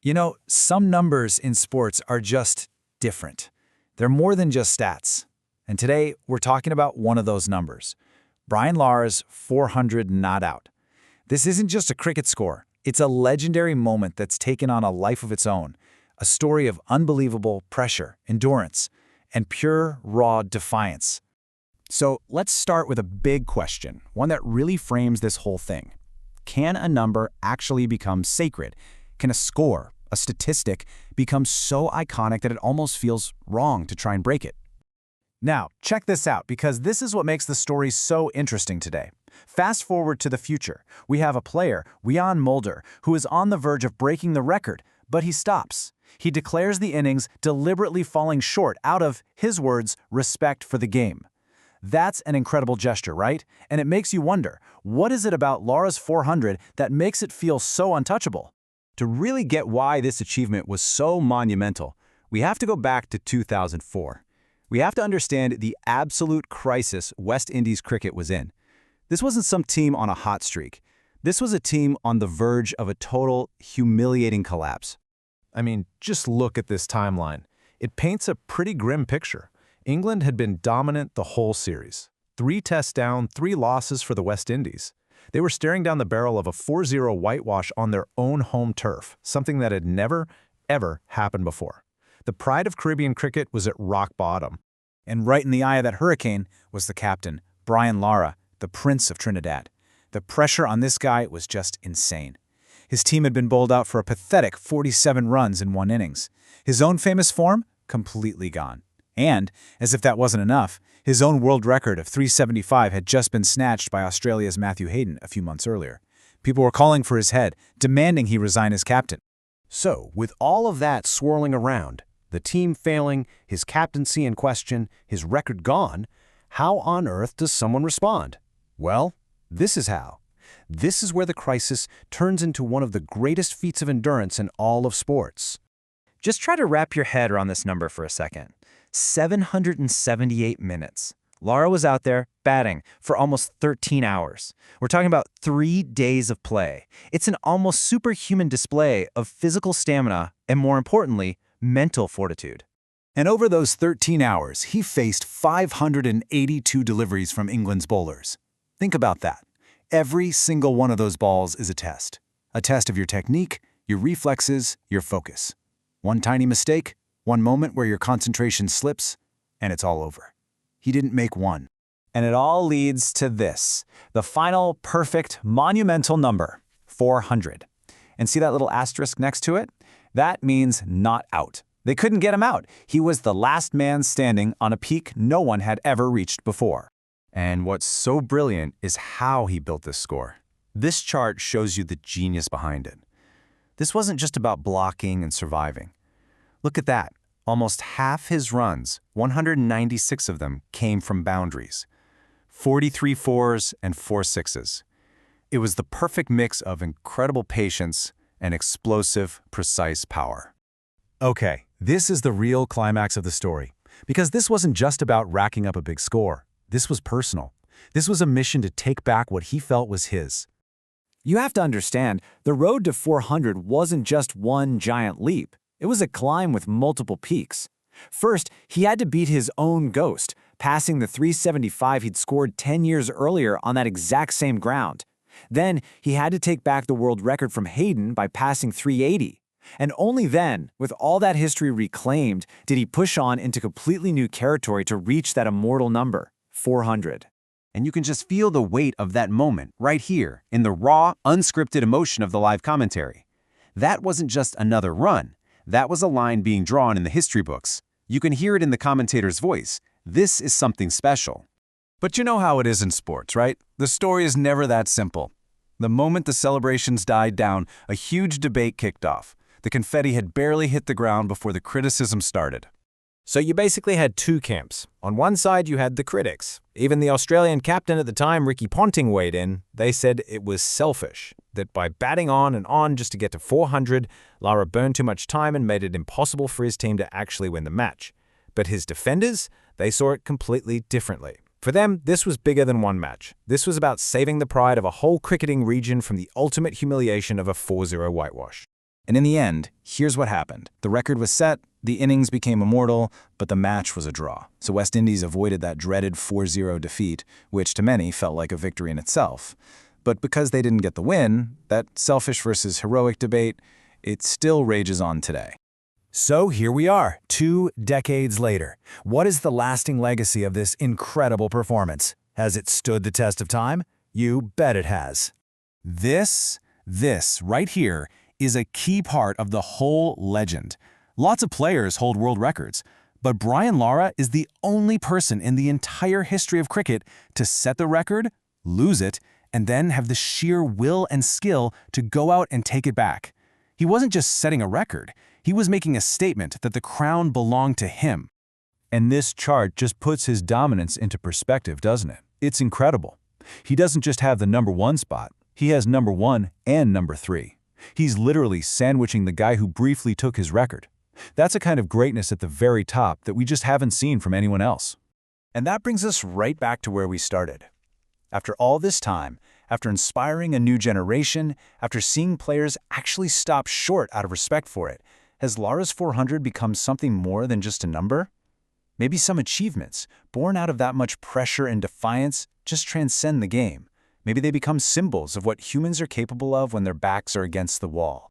You know, some numbers in sports are just different. They're more than just stats. And today, we're talking about one of those numbers. Brian Lara's 400 not out. This isn't just a cricket score. It's a legendary moment that's taken on a life of its own. A story of unbelievable pressure, endurance, and pure, raw defiance. So let's start with a big question, one that really frames this whole thing. Can a number actually become sacred? Can a score, a statistic, become so iconic that it almost feels wrong to try and break it? Now, check this out, because this is what makes the story so interesting today. Fast forward to the future. We have a player, Wian Mulder, who is on the verge of breaking the record, but he stops. He declares the innings, deliberately falling short out of, his words, respect for the game. That's an incredible gesture, right? And it makes you wonder, what is it about Lara's 400 that makes it feel so untouchable? To really get why this achievement was so monumental, we have to go back to 2004. We have to understand the absolute crisis West Indies cricket was in. This wasn't some team on a hot streak. This was a team on the verge of a total, humiliating collapse. I mean, just look at this timeline. It paints a pretty grim picture. England had been dominant the whole series. 3 tests down, 3 losses for the West Indies. They were staring down the barrel of a 4-0 whitewash on their own home turf, something that had never, ever happened before. The pride of Caribbean cricket was at rock bottom. And right in the eye of that hurricane was the captain, Brian Lara, the Prince of Trinidad. The pressure on this guy was just insane. His team had been bowled out for a pathetic 47 runs in 1 innings. His own famous form, completely gone. And, as if that wasn't enough, his own world record of 375 had just been snatched by Australia's Matthew Hayden a few months earlier. People were calling for his head, demanding he resign as captain. So, with all of that swirling around, the team failing, his captaincy in question, his record gone, how on earth does someone respond? Well, this is how. This is where the crisis turns into one of the greatest feats of endurance in all of sports. Just try to wrap your head around this number for a second. 778 minutes. Lara was out there batting for almost 13 hours. We're talking about 3 days of play. It's an almost superhuman display of physical stamina and, more importantly, mental fortitude. And over those 13 hours, he faced 582 deliveries from England's bowlers. Think about that. Every single one of those balls is a test. A test of your technique, your reflexes, your focus. One tiny mistake, one moment where your concentration slips, and it's all over. He didn't make one. And it all leads to this, the final perfect, monumental number, 400. And see that little asterisk next to it? That means not out. They couldn't get him out. He was the last man standing on a peak no one had ever reached before. And what's so brilliant is how he built this score. This chart shows you the genius behind it. This wasn't just about blocking and surviving. Look at that. Almost half his runs, 196 of them, came from boundaries. 43 fours and 4 sixes. It was the perfect mix of incredible patience and explosive, precise power. Okay, this is the real climax of the story. Because this wasn't just about racking up a big score. This was personal. This was a mission to take back what he felt was his. You have to understand, the road to 400 wasn't just one giant leap. It was a climb with multiple peaks. First, he had to beat his own ghost, passing the 375 he'd scored 10 years earlier on that exact same ground. Then, he had to take back the world record from Hayden by passing 380. And only then, with all that history reclaimed, did he push on into completely new territory to reach that immortal number, 400. And you can just feel the weight of that moment right here in the raw, unscripted emotion of the live commentary. That wasn't just another run. That was a line being drawn in the history books. You can hear it in the commentator's voice. This is something special. But you know how it is in sports, right? The story is never that simple. The moment the celebrations died down, a huge debate kicked off. The confetti had barely hit the ground before the criticism started. So you basically had 2 camps. On one side, you had the critics. Even the Australian captain at the time, Ricky Ponting, weighed in. They said it was selfish, that by batting on and on just to get to 400, Lara burned too much time and made it impossible for his team to actually win the match. But his defenders, they saw it completely differently. For them, this was bigger than one match. This was about saving the pride of a whole cricketing region from the ultimate humiliation of a 4-0 whitewash. And in the end, here's what happened. The record was set, the innings became immortal, but the match was a draw. So West Indies avoided that dreaded 4-0 defeat, which to many felt like a victory in itself. But because they didn't get the win, that selfish versus heroic debate, it still rages on today. So here we are, 2 decades later. What is the lasting legacy of this incredible performance? Has it stood the test of time? You bet it has. This right here is a key part of the whole legend. Lots of players hold world records, but Brian Lara is the only person in the entire history of cricket to set the record, lose it, and then have the sheer will and skill to go out and take it back. He wasn't just setting a record, he was making a statement that the crown belonged to him. And this chart just puts his dominance into perspective, doesn't it? It's incredible. He doesn't just have the #1 spot, he has #1 and #3. He's literally sandwiching the guy who briefly took his record. That's a kind of greatness at the very top that we just haven't seen from anyone else. And that brings us right back to where we started. After all this time, after inspiring a new generation, after seeing players actually stop short out of respect for it, has Lara's 400 become something more than just a number? Maybe some achievements, born out of that much pressure and defiance, just transcend the game. Maybe they become symbols of what humans are capable of when their backs are against the wall.